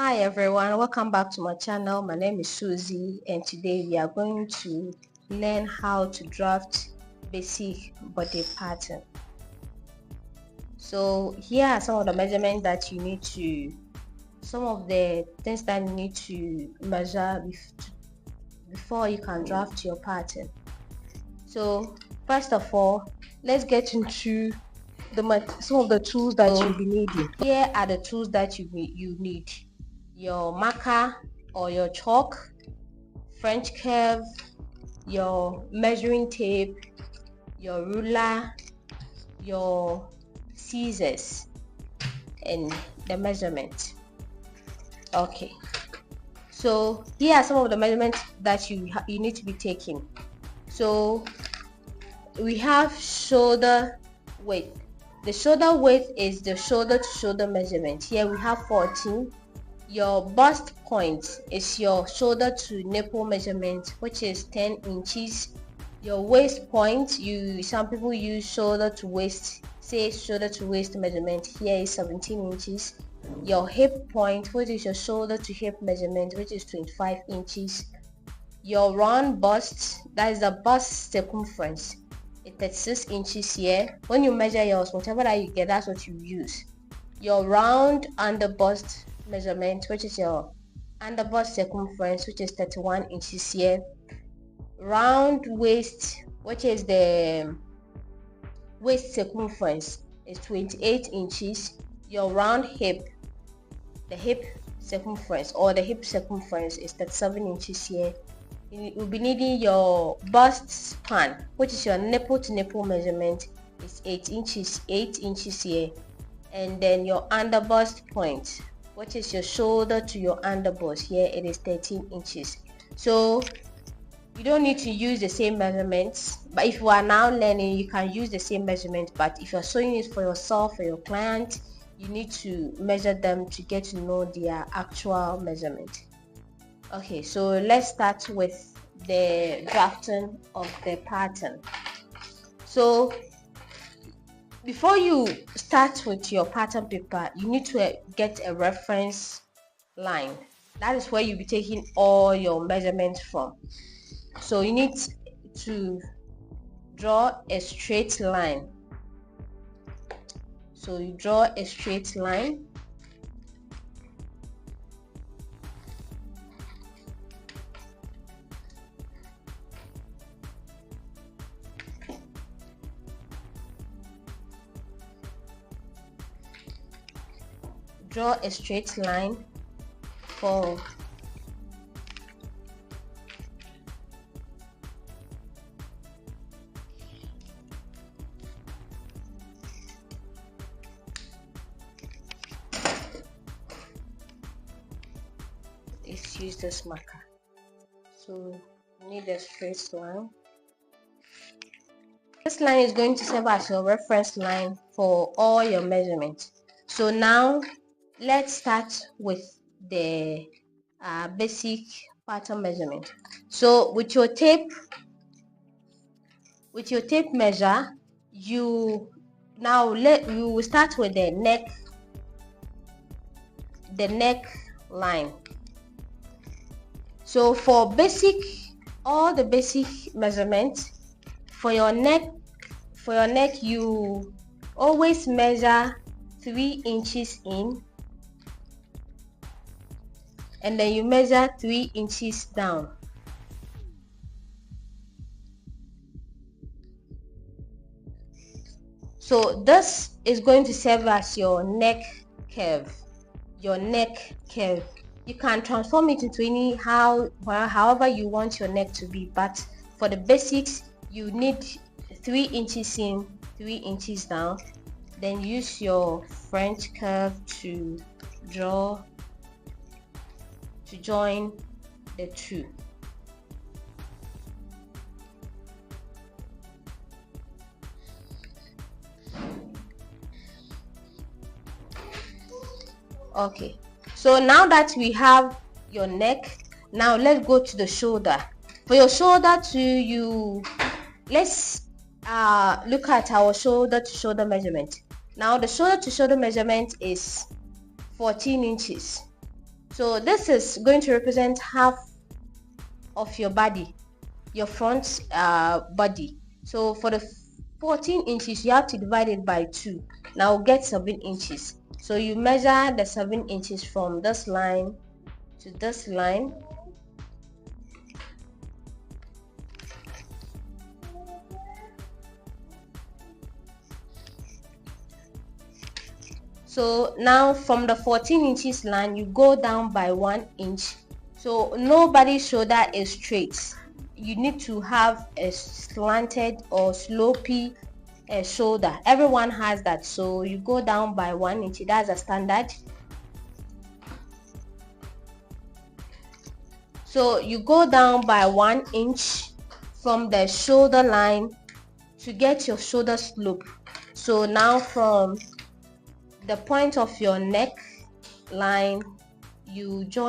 Hi everyone, welcome back to my channel. My name is Susie and today we are going to learn how to draft basic body pattern. So here are some of the measurements that you need to, some of the things that you need to measure before you can draft your pattern. So first of all, let's get into some of the tools that you'll be needing. Here are the tools that you need: your marker or your chalk, French curve, your measuring tape, your ruler, your scissors, and the measurement. Okay, so here are some of the measurements that you need to be taking. So we have shoulder width. The shoulder width is the shoulder to shoulder measurement. Here we have 14. Your bust point is your shoulder to nipple measurement, which is 10 inches. Your waist point, some people use shoulder to waist, say shoulder to waist measurement. Here is 17 inches. Your hip point, which is your shoulder to hip measurement, which is 25 inches. Your round bust, that is the bust circumference, it's 36 inches here. When you measure yours, whatever that you get, that's what you use. Your round under bust measurement, which is your under bust circumference, which is 31 inches here. Round waist, which is the waist circumference, is 28 inches. Your round hip, the hip circumference or the hip circumference, is 37 inches here. You will be needing your bust span, which is your nipple to nipple measurement, is 8 inches here. And then your under bust point, which is your shoulder to your under bust, here it is 13 inches. So you don't need to use the same measurements, but if you are now learning, you can use the same measurement. But if you're sewing it for yourself or your client, you need to measure them to get to know their actual measurement. Okay, so let's start with the drafting of the pattern. So before you start with your pattern paper, you need to get a reference line. That is where you'll be taking all your measurements from. So you need to draw a straight line. So you draw a straight line. Draw a straight line for let's use this marker. So you need a straight line. This line is going to serve as your reference line for all your measurements. So now let's start with the basic pattern measurement. So with your tape measure, you will start with the neck line. So for all the basic measurements for your neck, you always measure 3 inches in, and then you measure 3 inches down. So this is going to serve as your neck curve. You can transform it into however you want your neck to be, but for the basics you need 3 inches in, 3 inches down. Then use your French curve to join the two. Okay, so now that we have your neck, now let's go to the shoulder. For your shoulder let's look at our shoulder to shoulder measurement. Now the shoulder to shoulder measurement is 14 inches. So this is going to represent half of your body, your front body. So for the 14 inches, you have to divide it by 2. Now get 7 inches. So you measure the 7 inches from this line to this line. So now from the 14 inches line, you go down by 1 inch. So nobody's shoulder is straight. You need to have a slanted or slopey shoulder. Everyone has that. So you go down by 1 inch. That's a standard. So you go down by 1 inch from the shoulder line to get your shoulder slope. So now from the point of your neck line, you draw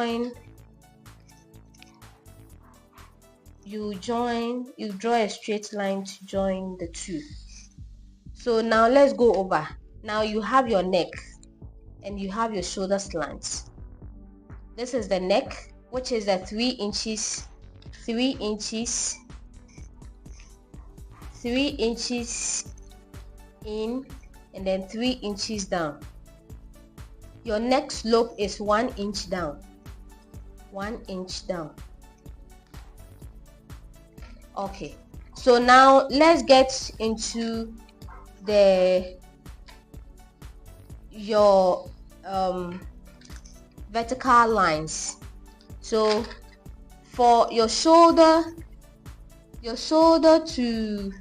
a straight line to join the two. So now let's go over. Now you have your neck and you have your shoulder slants. This is the neck, which is the 3 inches, 3 inches, 3 inches in, and then 3 inches down. Your neck slope is 1 inch down, 1 inch down. Okay, so now let's get into your vertical lines. So for your shoulder to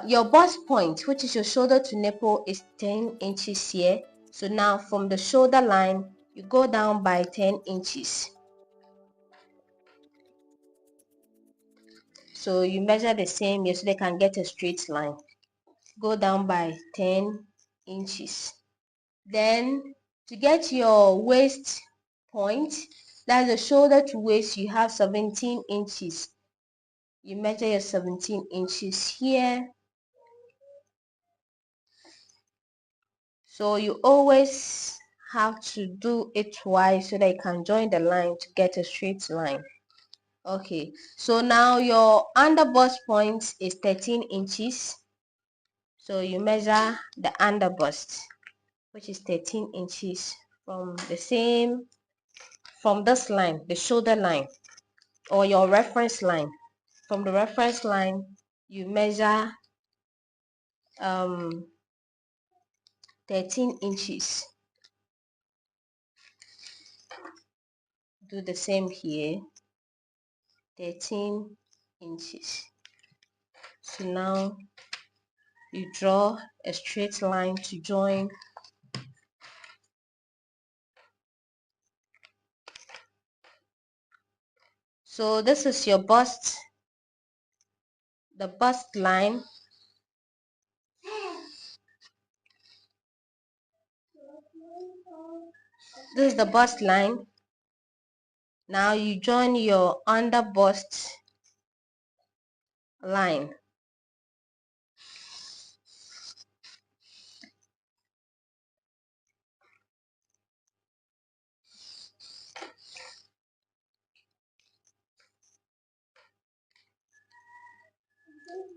your bust point, which is your shoulder to nipple, is 10 inches here. So now from the shoulder line, you go down by 10 inches. So you measure the same here so they can get a straight line. Go down by 10 inches. Then to get your waist point, that's the shoulder to waist, you have 17 inches. You measure your 17 inches here. So you always have to do it twice so that you can join the line to get a straight line. Okay, so now your under bust point is 13 inches. So you measure the under bust, which is 13 inches from this line, the shoulder line or your reference line. From the reference line, you measure 13 inches. Do the same here, 13 inches. So now you draw a straight line to join. So this is your bust, the bust line. This is the bust line. Now you join your under bust line.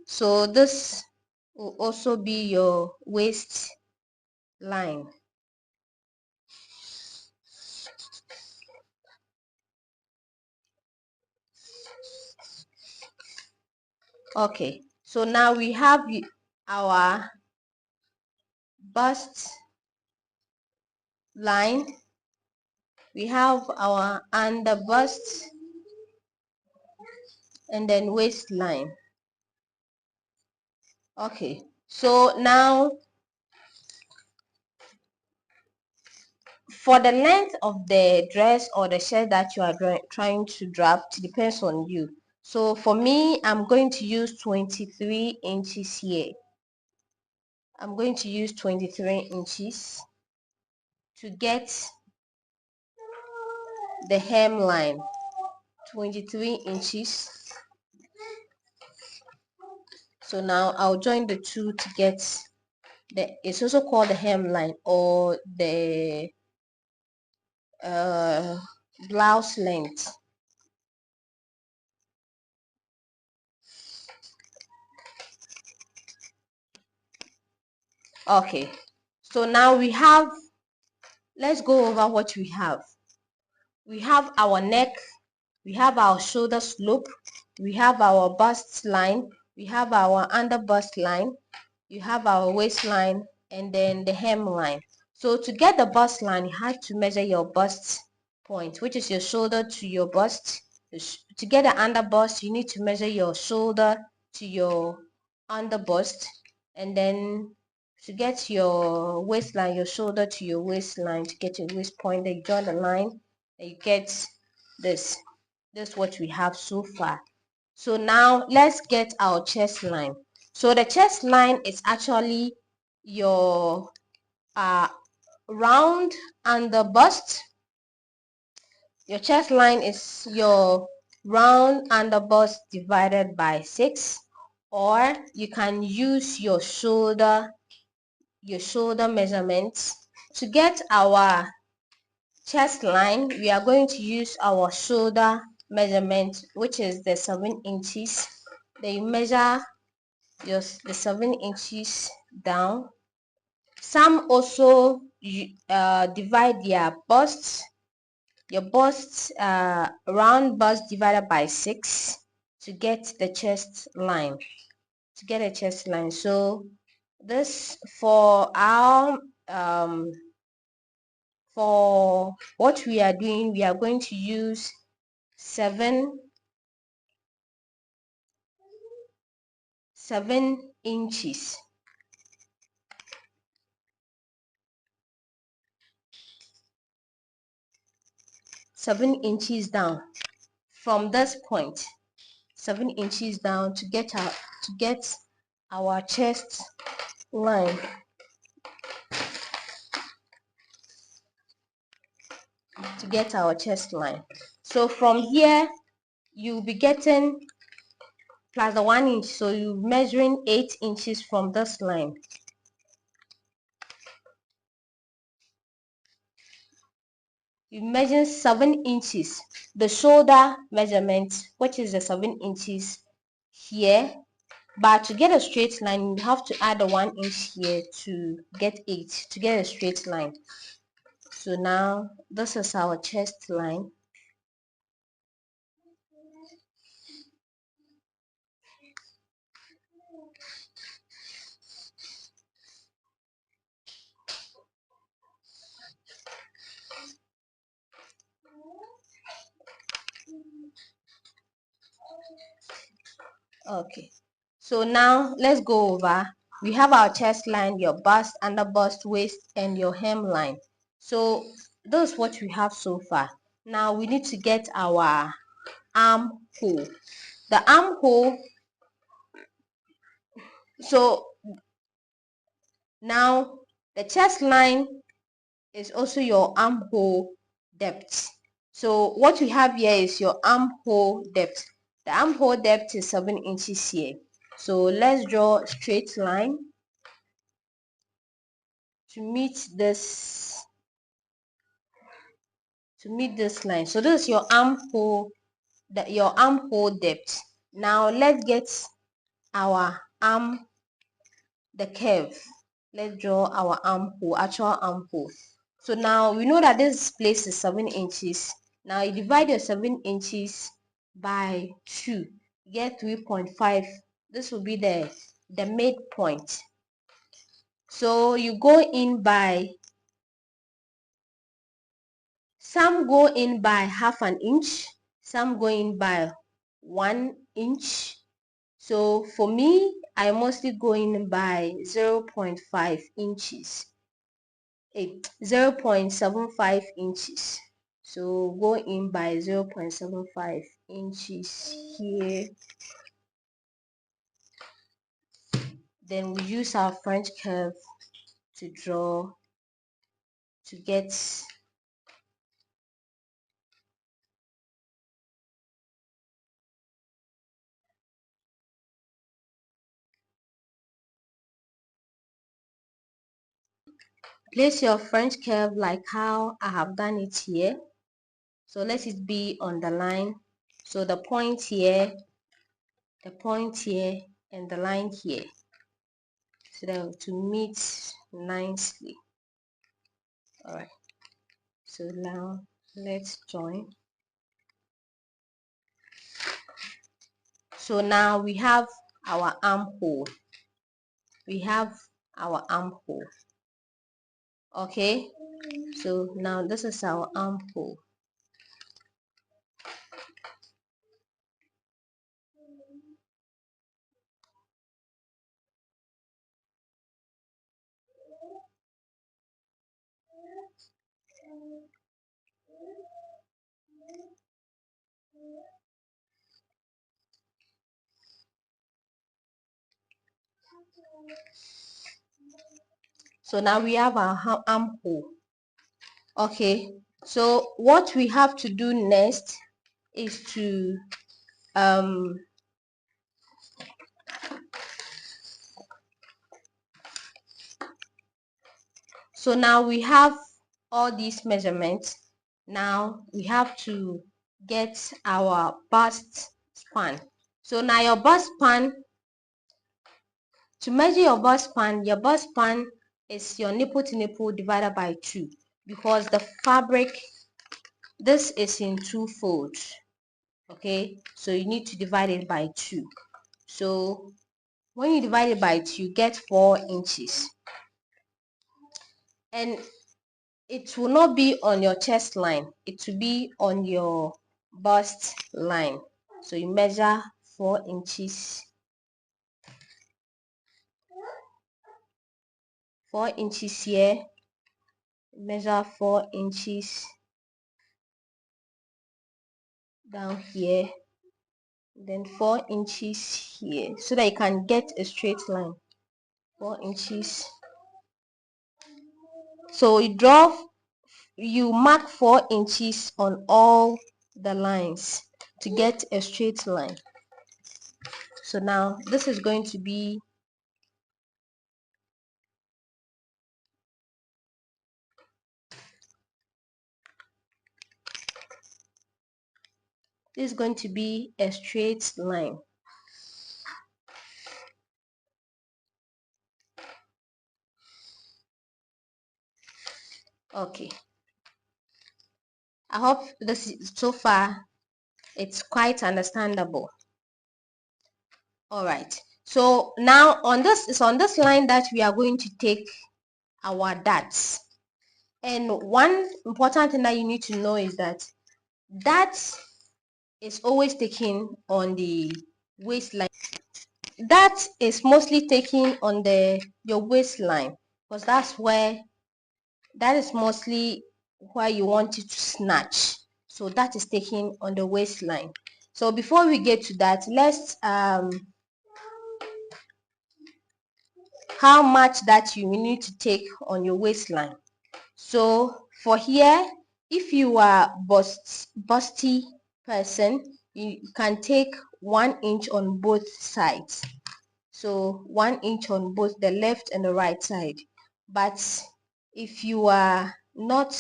So this will also be your waist line. Okay, so now we have our bust line, we have our under bust, and then waistline. Okay, so now for the length of the dress or the shirt that you are trying to draft, depends on you. So for me, I'm going to use 23 inches here. I'm going to use 23 inches to get the hemline. 23 inches. So now I'll join the two to get it's also called the hemline or the uh, blouse length. Okay, so now we have, let's go over what we have. We have our neck, we have our shoulder slope, we have our bust line, we have our under bust line, you have our waistline, and then the hemline. So to get the bust line, you have to measure your bust point, which is your shoulder to your bust. To get the under bust, you need to measure your shoulder to your under bust, and then to get your waistline, your shoulder to your waistline, to get your waist point, then you draw the line, and you get this. This is what we have so far. So now let's get our chest line. So the chest line is actually your round under bust. Your chest line is your round under bust divided by 6, or you can use your shoulder measurements. To get our chest line, we are going to use our shoulder measurement, which is the 7 inches. Then you measure the 7 inches down. Some also divide their busts, your bust, round bust divided by 6 to get the chest line. So this, for our for what we are doing, we are going to use 7 inches. 7 inches down from this point, 7 inches down to get our chest line. So from here you'll be getting plus the 1 inch, so you're measuring 8 inches from this line. You measure 7 inches, the shoulder measurement, which is the 7 inches here. But to get a straight line, you have to add a 1 inch here to get 8 to get a straight line. So now this is our chest line. Okay, so now let's go over. We have our chest line, your bust, under bust, waist, and your hemline. So this is what we have so far. Now we need to get our armhole. The armhole. So now the chest line is also your armhole depth. So what we have here is your armhole depth. The armhole depth is 7 inches here. So let's draw a straight line to meet this line. So this is your armhole depth. Now let's get our the curve. Let's draw our actual armhole. So now we know that this place is 7 inches. Now you divide your 7 inches by 2, you get 3.5. This will be the midpoint. So you go in by, some go in by half an inch, some go in by 1 inch. So for me, I mostly go in by 0.5 inches. 0.75 inches. So go in by 0.75 inches here. Then we use our French curve to draw, to get place your French curve like how I have done it here. So let it be on the line. So the point here, and the line here, so that to meet nicely. All right, so now let's join. So now we have our armhole. Okay, so now this is our armhole. So now we have our armhole. Okay, so what we have to do next is to so now we have all these measurements. Now we have to get our bust span. So now your bust span, to measure your bust span is your nipple to nipple divided by 2, because the fabric, this is in 2 folds. Okay, so you need to divide it by 2. So when you divide it by 2, you get 4 inches, and it will not be on your chest line, it will be on your bust line. So you measure 4 inches, 4 inches here, measure 4 inches down here, then 4 inches here, so that you can get a straight line. 4 inches. So you mark 4 inches on all the lines to get a straight line. So now this is going to be a straight line. Okay, I hope this is, so far it's quite understandable. All right, so now on this line that we are going to take our darts. And one important thing that you need to know is that is always taken on the waistline. That is mostly taken on your waistline, because that is mostly where you want it to snatch. So that is taken on the waistline. So before we get to that, let's how much that you need to take on your waistline. So for here, if you are busty person, you can take 1 inch on both sides. So 1 inch on both the left and the right side. But if you are not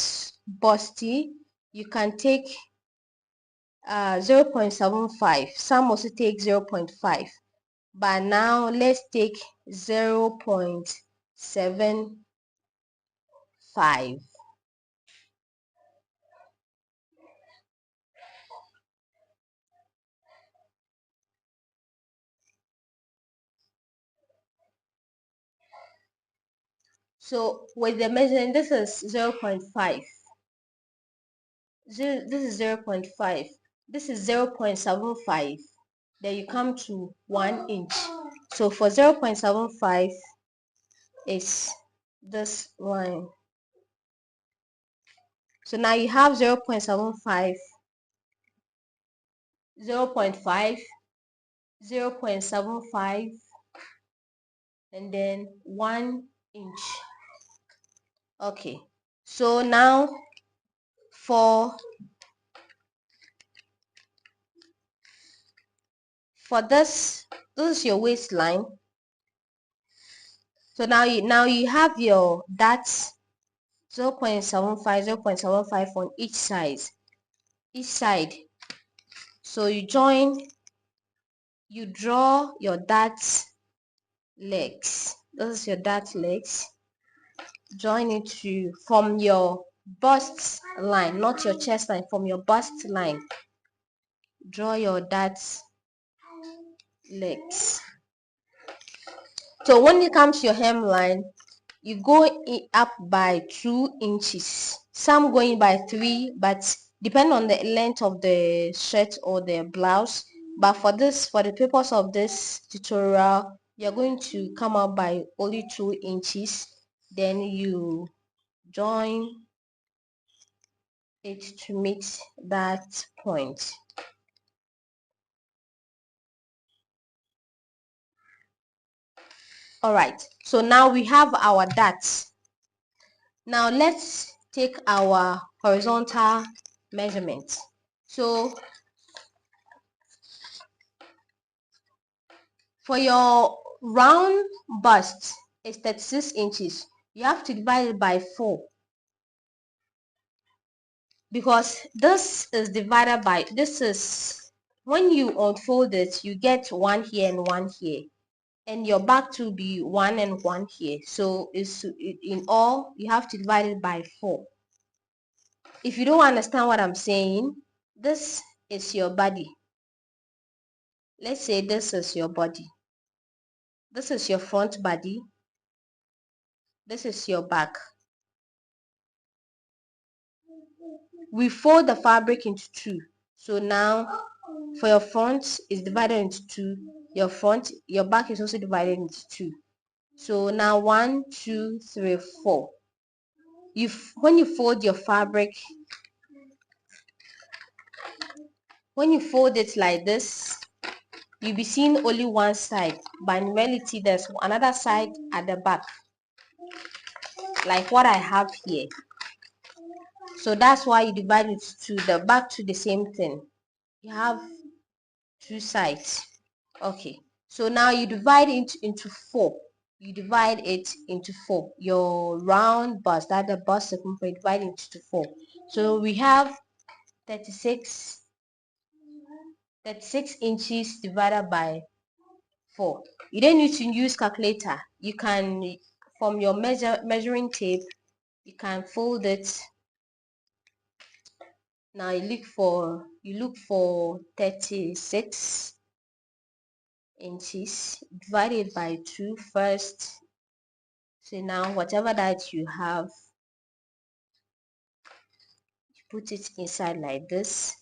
busty, you can take 0.75. Some also take 0.5. But now let's take 0.75. So with the measurement, this is 0.5. This is 0.5. This is 0.75. Then you come to 1 inch. So for 0.75 is this line. So now you have 0.75, 0.5, 0.75, and then 1 inch. Okay, so now for this is your waistline. So now you have your darts 0.75, 0.75 on each side. So you draw your dart legs. This is your dart legs. Join it from your bust line, not your chest line, from your bust line. Draw your dart legs. So when it comes to your hemline, you go up by 2 inches. Some going by 3, but depend on the length of the shirt or the blouse. But for the purpose of this tutorial, you're going to come up by only 2 inches. Then you join it to meet that point. All right, so now we have our darts. Now let's take our horizontal measurement. So for your round bust is 36 inches. You have to divide it by 4 because this is divided by, when you unfold it, you get 1 here and 1 here, and your back to be 1 and 1 here. So in all, you have to divide it by 4. If you don't understand what I'm saying, this is your body. Let's say this is your body. This is your front body. This is your back. We fold the fabric into 2. So now for your front is divided into 2. Your back is also divided into 2. So now 1, 2, 3, 4. When you fold your fabric, when you fold it like this, you'll be seeing only one side, but in reality there's another side at the back, like what I have here. So that's why you divide it to the back to the same thing. You have 2 sides. Okay, so now you divide it into 4. You divide it into 4. Your round bust, that the bust circumference, divide into 4. So we have 36 inches divided by 4. You don't need to use calculator. You can, from your measuring tape, you can fold it. Now you look for 36 inches, divide it by 2 first. So now whatever that you have, you put it inside like this.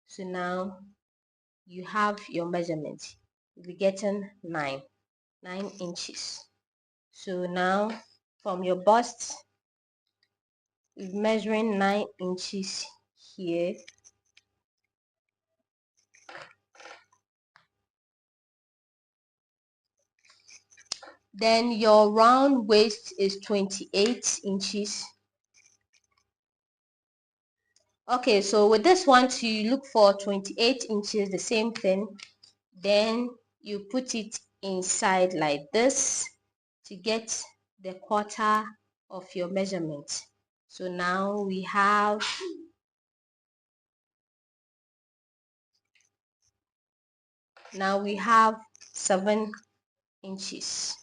So now you have your measurement. You'll be getting 9 inches. So now from your bust, you're measuring 9 inches here. Then your round waist is 28 inches. Okay, so with this one, to look for 28 inches, the same thing. Then you put it inside like this to get the quarter of your measurement. So now we have 7 inches.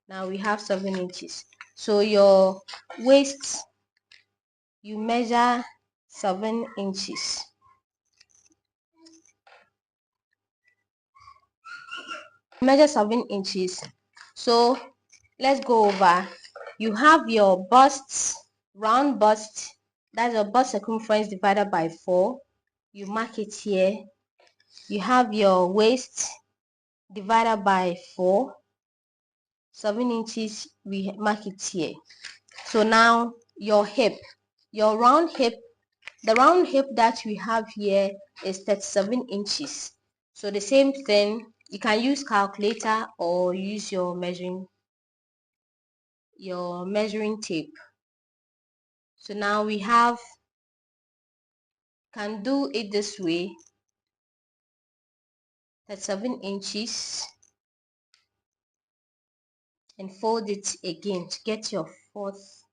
Now we have 7 inches. So your waist, you measure 7 inches. Measure 7 inches. So let's go over. You have your bust, round bust, that's your bust circumference divided by 4. You mark it here. You have your waist divided by 4, 7 inches, we mark it here. So now your hip, your round hip, the round hip that we have here is 37 inches. So the same thing, you can use calculator or use your measuring tape. So now we can do it this way. 7 inches and fold it again to get your fourth.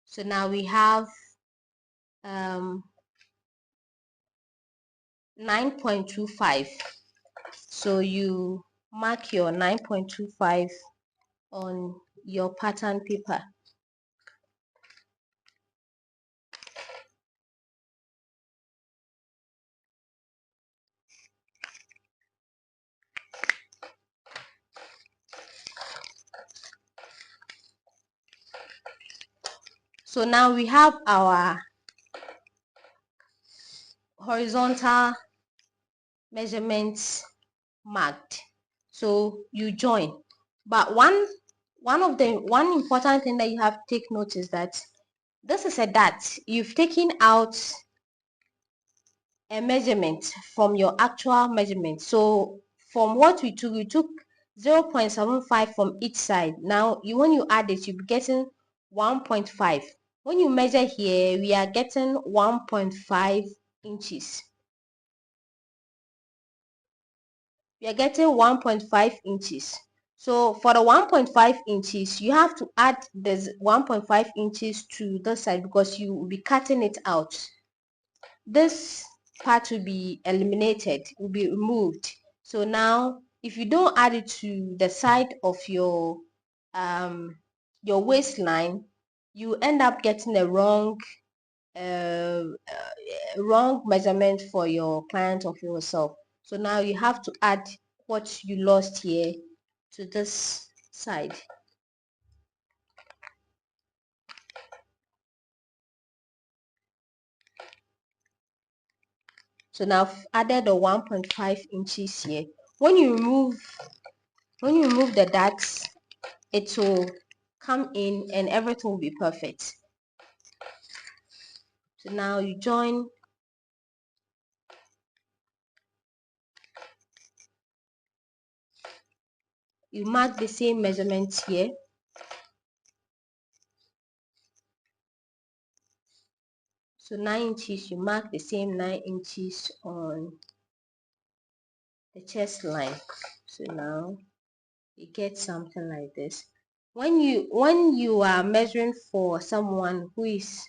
So now we have 9.25. So you mark your 9.25 on your pattern paper. So now we have our horizontal measurements marked. So you join. But one important thing that you have to take note is that this is a dot. You've taken out a measurement from your actual measurement. So from what we took 0.75 from each side. Now when you add it, you'll be getting 1.5. When you measure here, we are getting 1.5 inches. We are getting 1.5 inches. So for the 1.5 inches, you have to add this 1.5 inches to this side because you will be cutting it out. This part will be eliminated, will be removed. So now if you don't add it to the side of your waistline, you end up getting a wrong measurement for your client of yourself. So now you have to add what you lost here to this side. So now I've added the 1.5 inches here. When you remove the dots, it will come in and everything will be perfect. So now you join. You mark the same measurements here. So 9 inches, you mark the same 9 inches on the chest line. So now you get something like this. When you are measuring for someone who is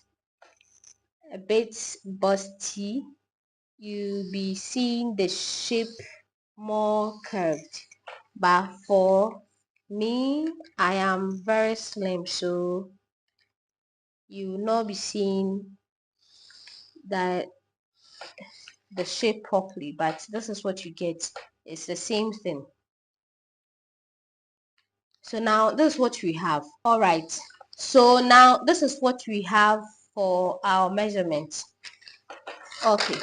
a bit busty, you'll be seeing the shape more curved. But for me, I am very slim, so you will not be seeing that the shape properly, but this is what you get. It's the same thing. So now this is what we have. All right, so now this is what we have for our measurements. Okay,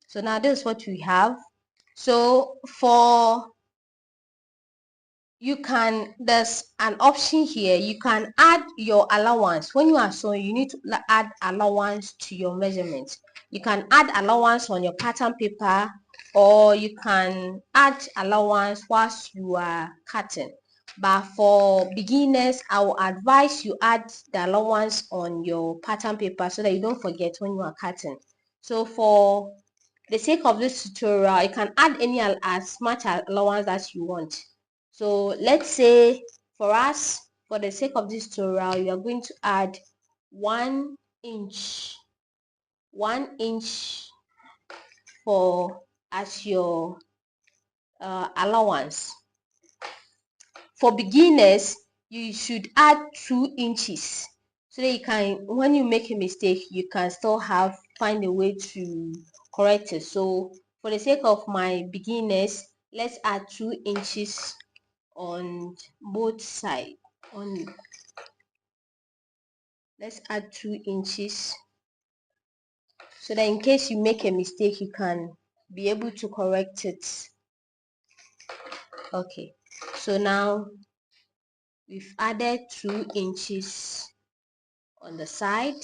so now this is what we have. So there's an option here. You can add your allowance. When you are sewing, you need to add allowance to your measurements. You can add allowance on your pattern paper, or you can add allowance whilst you are cutting. But for beginners, I will advise you add the allowance on your pattern paper so that you don't forget when you are cutting. So for the sake of this tutorial, you can add as much allowance as you want. So let's say for us, for the sake of this tutorial, you are going to add 1 inch for as your allowance. For beginners, you should add 2 inches so that you can, when you make a mistake, you can still find a way to correct it. So for the sake of my beginners, let's add 2 inches on both sides. Let's add 2 inches so that in case you make a mistake, you can be able to correct it. Okay, so now we've added 2 inches on the side.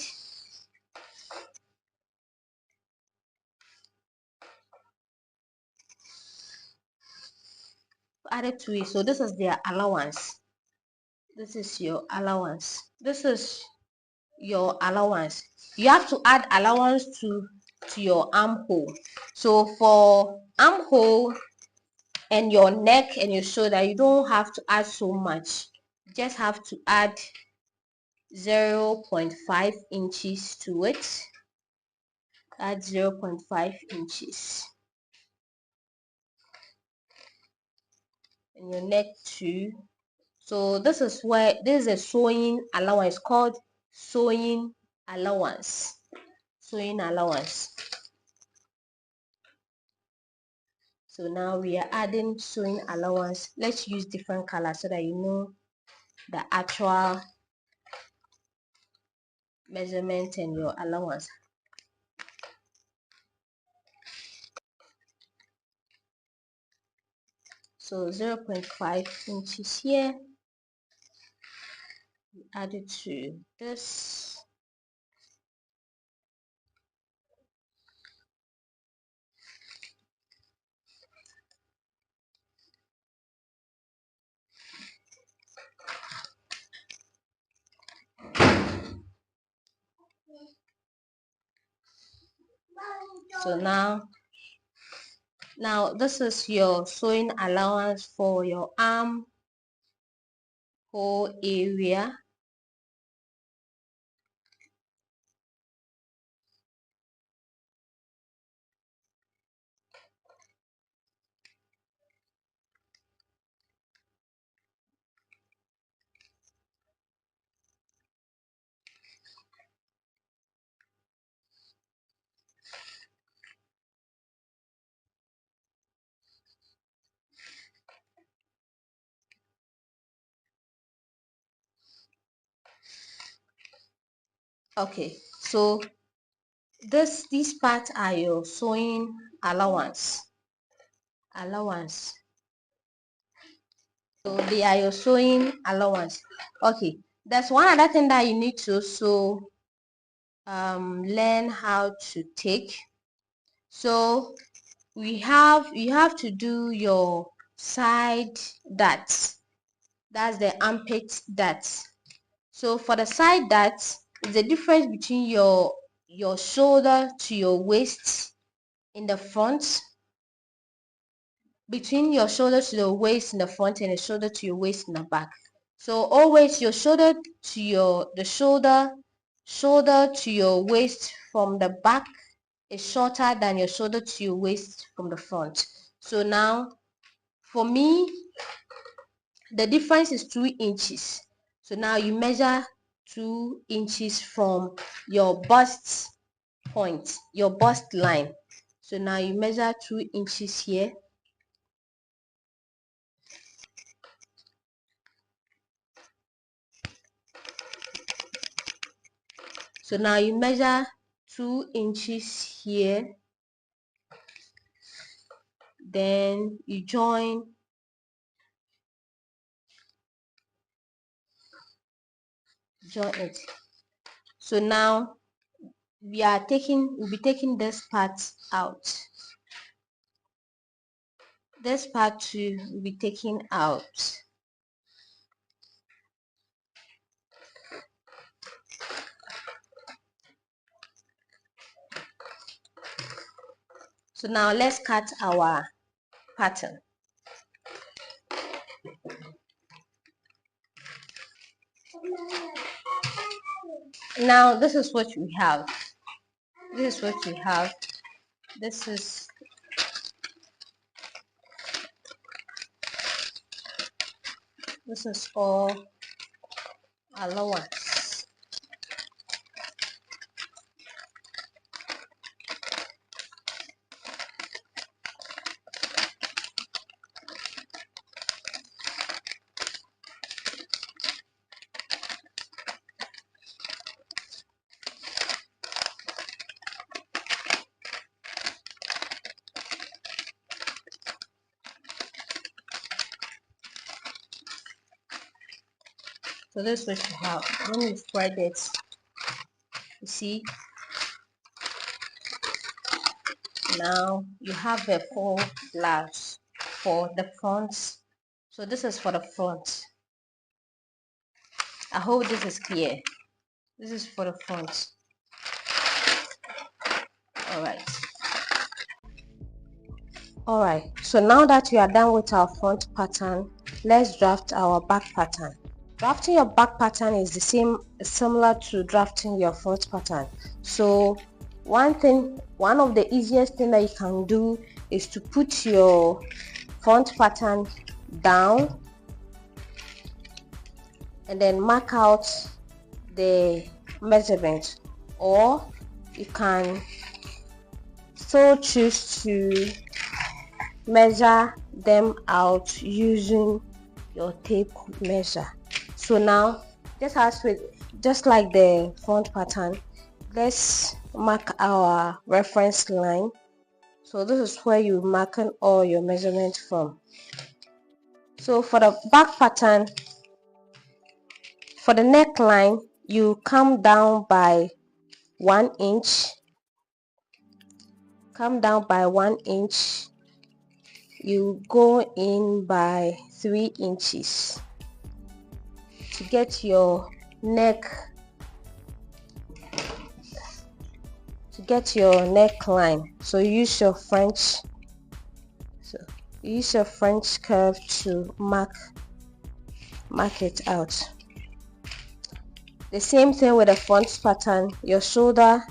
Added 2, so this is their allowance. This is your allowance. This is your allowance. You have to add allowance to to your armhole. So for armhole and your neck and your shoulder, you don't have to add so much. You just have to add 0.5 inches to it. Add 0.5 inches. And your neck too. So this is a sewing allowance, called sewing allowance. Sewing allowance. So now we are adding sewing allowance. Let's use different colors so that you know the actual measurement and your allowance. So 0.5 inches here. We add it to this. So now this is your sewing allowance for your arm hole area. Okay, so these parts are your sewing allowance. So they are your sewing allowance. Okay, there's one other thing that you need to also learn how to take. So you have to do your side darts. That's the armpit darts. So for the side darts, it's the difference between your shoulder to your waist in the front, between your shoulder to the waist in the front and the shoulder to your waist in the back. So always your shoulder to the shoulder to your waist from the back is shorter than your shoulder to your waist from the front. So now for me, the difference is 2 inches. So now you measure 2 inches from your bust point, your bust line. So now you measure 2 inches here. So now you measure 2 inches here. Then you join it. So now we'll be taking this part out. This part too will be taken out. So now let's cut our pattern. Now this is what we have. This is what we have. This is all allowance. So this is what you have. When you spread it, you see, now you have a full blouse for the front. So this is for the front. I hope this is clear. This is for the front. Alright, so now that we are done with our front pattern, let's draft our back pattern. Drafting your back pattern is similar to drafting your front pattern. So one of the easiest thing that you can do is to put your front pattern down and then mark out the measurement, or you can still choose to measure them out using your tape measure. So now, just like the front pattern, let's mark our reference line. So this is where you mark all your measurements from. So for the back pattern, for the neckline, you come down by 1 inch. You go in by 3 inches to get your neckline. So use your French curve to mark it out. The same thing with the front pattern. Your shoulder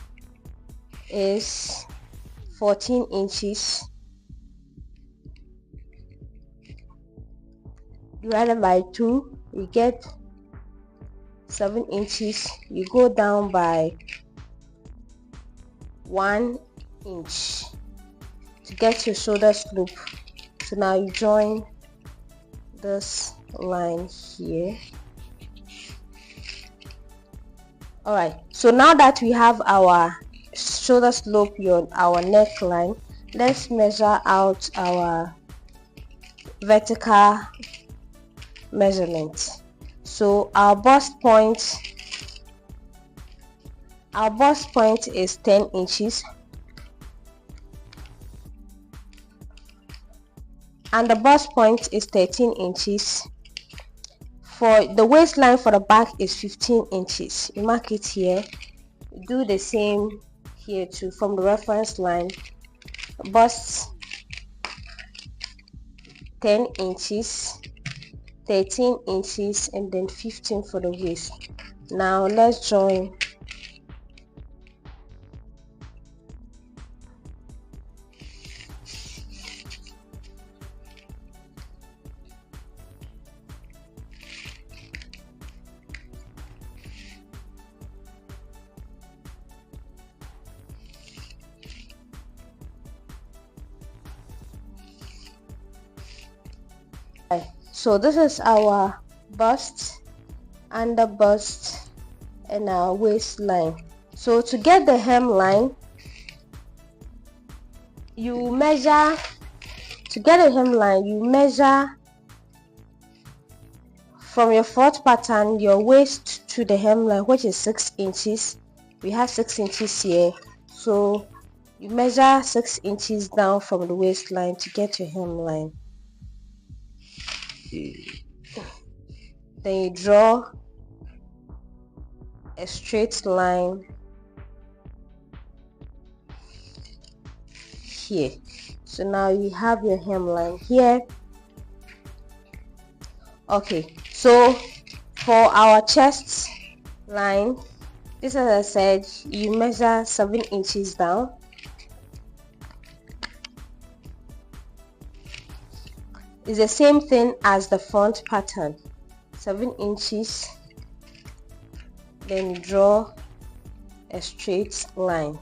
is 14 inches divided by 2, you get 7 inches. You go down by 1 inch to get your shoulder slope. So now you join this line here. Alright, so now that we have our shoulder slope, our neckline, let's measure out our vertical measurement. So our bust point is 10 inches and the bust point is 13 inches. For the waistline for the back is 15 inches. You mark it here. Do the same here too. From the reference line, bust 10 inches, 13 inches, and then 15 for the waist. Now let's join. So this is our bust, under bust, and our waistline. So to get the hemline, you measure from your front pattern your waist to the hemline, which is 6 inches. We have 6 inches here, so you measure 6 inches down from the waistline to get your hemline. Then you draw a straight line here. So now you have your hemline here. Okay, so for our chest line, this, as I said, you measure 7 inches down. It's the same thing as the front pattern, 7 inches. Then you draw a straight line.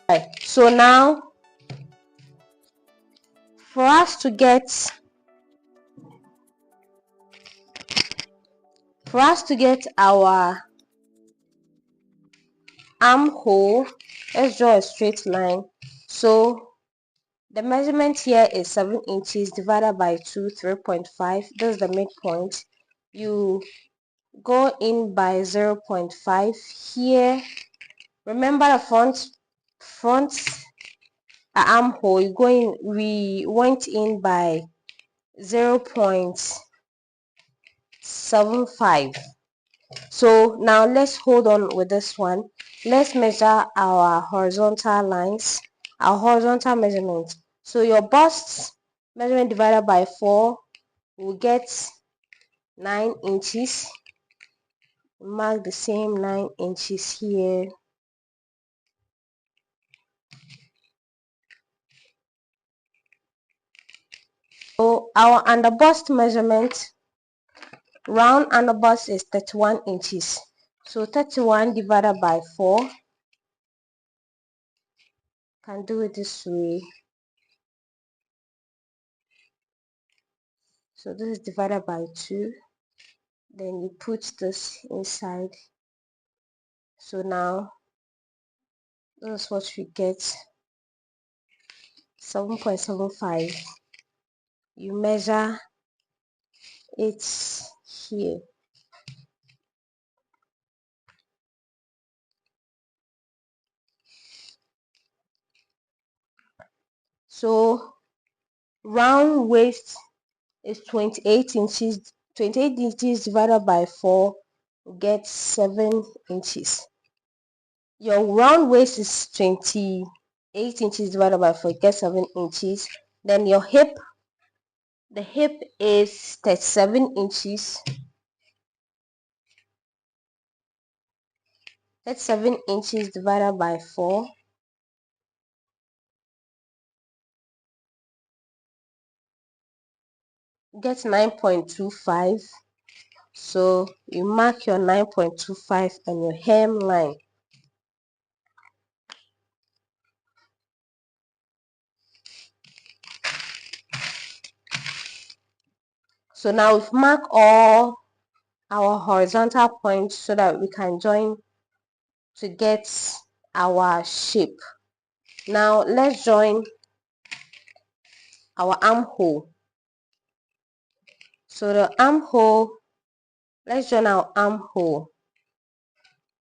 Right, so now for us to get our armhole, let's draw a straight line. So the measurement here is 7 inches divided by 2, 3.5. This is the midpoint. You go in by 0.5 here. Remember the front armhole, we went in by 0.7 0.75. So now let's hold on with this one. Let's measure our horizontal lines, our horizontal measurement. So your bust measurement divided by 4 will get 9 inches. Mark the same 9 inches here. So our under bust measurement, round under bust, is 31 inches. So 31 divided by 4, can do it this way. So this is divided by 2. Then you put this inside. So now this is what we get, 7.75. You measure it here. So round waist is 28 inches. 28 inches divided by 4 will get 7 inches. Your round waist is 28 inches divided by 4, get 7 inches. Then your hip, the hip is 37 inches. 37 inches divided by 4 get 9.25. So you mark your 9.25 on your hemline. So now we've marked all our horizontal points so that we can join to get our shape. Now let's join our armhole. So the armhole, let's join our armhole,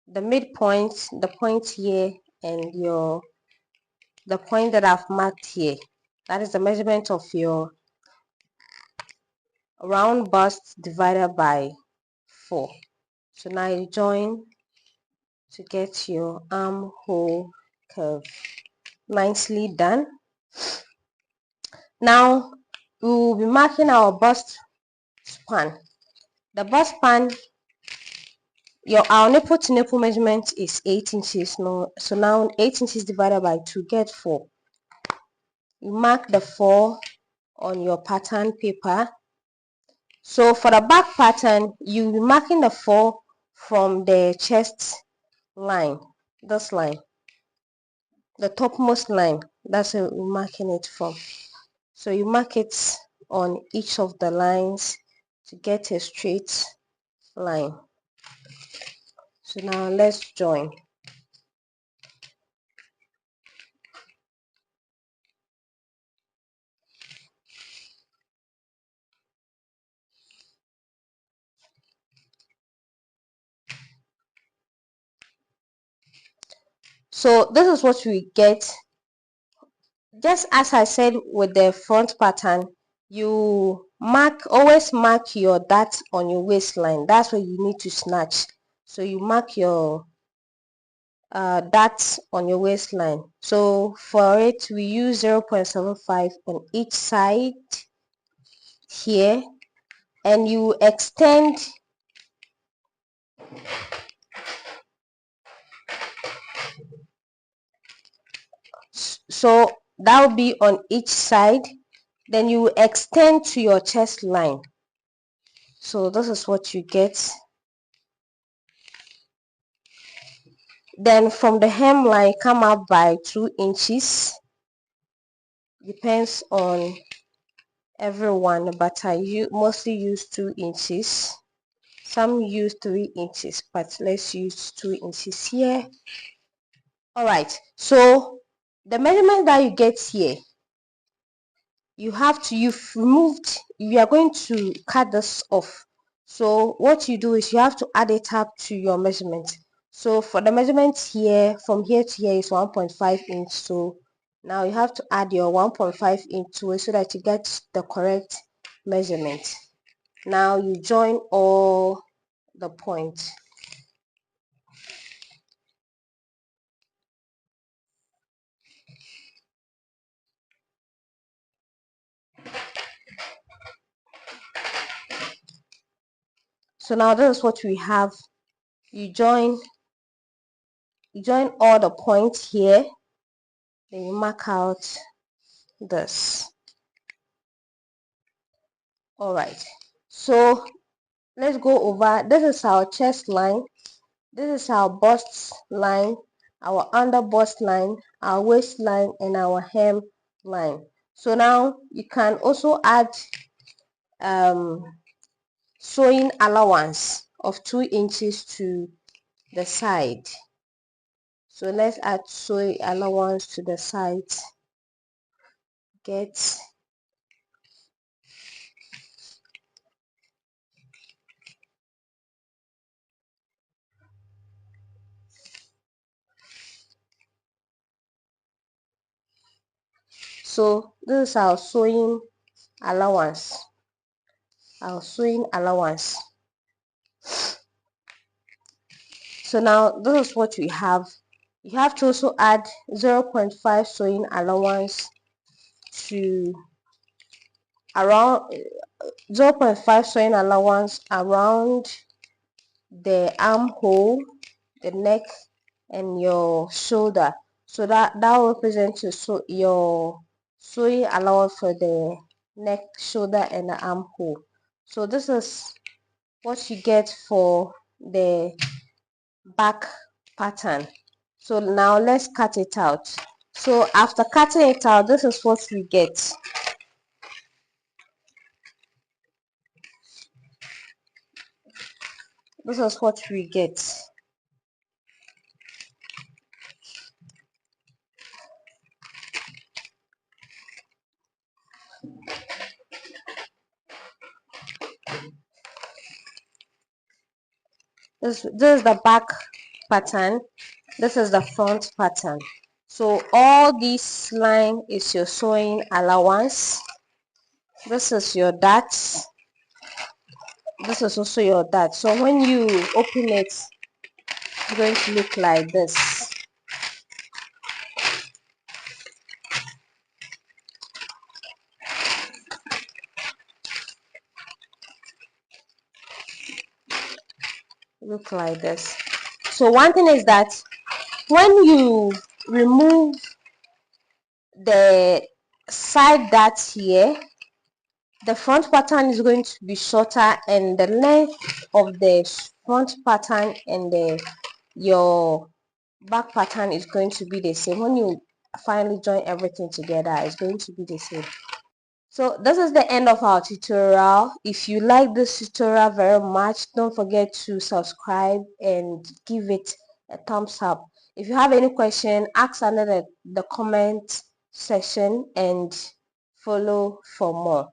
the midpoint, the point here, and the point that I've marked here. That is the measurement of your round bust divided by 4. So now you join to get your armhole curve. Nicely done. Now we will be marking our bust span. The bust span, our nipple to nipple measurement is 8 inches. No, so now 8 inches divided by 2 get 4. You mark the 4 on your pattern paper. So for the back pattern, you'll be marking the 4 from the chest line, this line, the topmost line. That's where we're marking it from. So you mark it on each of the lines to get a straight line. So now let's join. So this is what we get. Just as I said with the front pattern, you always mark your dart on your waistline. That's where you need to snatch. So you mark your darts on your waistline. So for it, we use 0.75 on each side here, and you extend so that will be on each side. Then you extend to your chest line. So this is what you get. Then from the hemline, come up by 2 inches. Depends on everyone, but I mostly use 2 inches. Some use 3 inches, but let's use 2 inches here. All right, so the measurement that you get here, you are going to cut this off. So what you do is you have to add it up to your measurement. So for the measurement here, from here to here is 1.5 inch. So now you have to add your 1.5 inch to it so that you get the correct measurement. Now you join all the points. So now this is what we have. You join all the points here, then you mark out this. All right, so let's go over. This is our chest line, this is our bust line, our under bust line, our waistline, and our hem line. So now you can also add sewing allowance of 2 inches to the side. So let's add sewing allowance to the side. So this is our sewing allowance. So now this is what we have. You have to also add 0.5 sewing allowance to around 0.5 sewing allowance around the armhole, the neck, and your shoulder. So that will represent your sewing allowance for the neck, shoulder, and the armhole. So this is what you get for the back pattern. So now let's cut it out. So after cutting it out, this is what we get. This is what we get. This is the back pattern, this is the front pattern. So all this line is your sewing allowance, this is your dart, this is also your dart. So when you open it, it's going to look like this. Look like this. So one thing is that when you remove the side dart here, the front pattern is going to be shorter, and the length of the front pattern and your back pattern is going to be the same. When you finally join everything together, it's going to be the same. So this is the end of our tutorial. If you like this tutorial very much, don't forget to subscribe and give it a thumbs up. If you have any question, ask under the comment section and follow for more.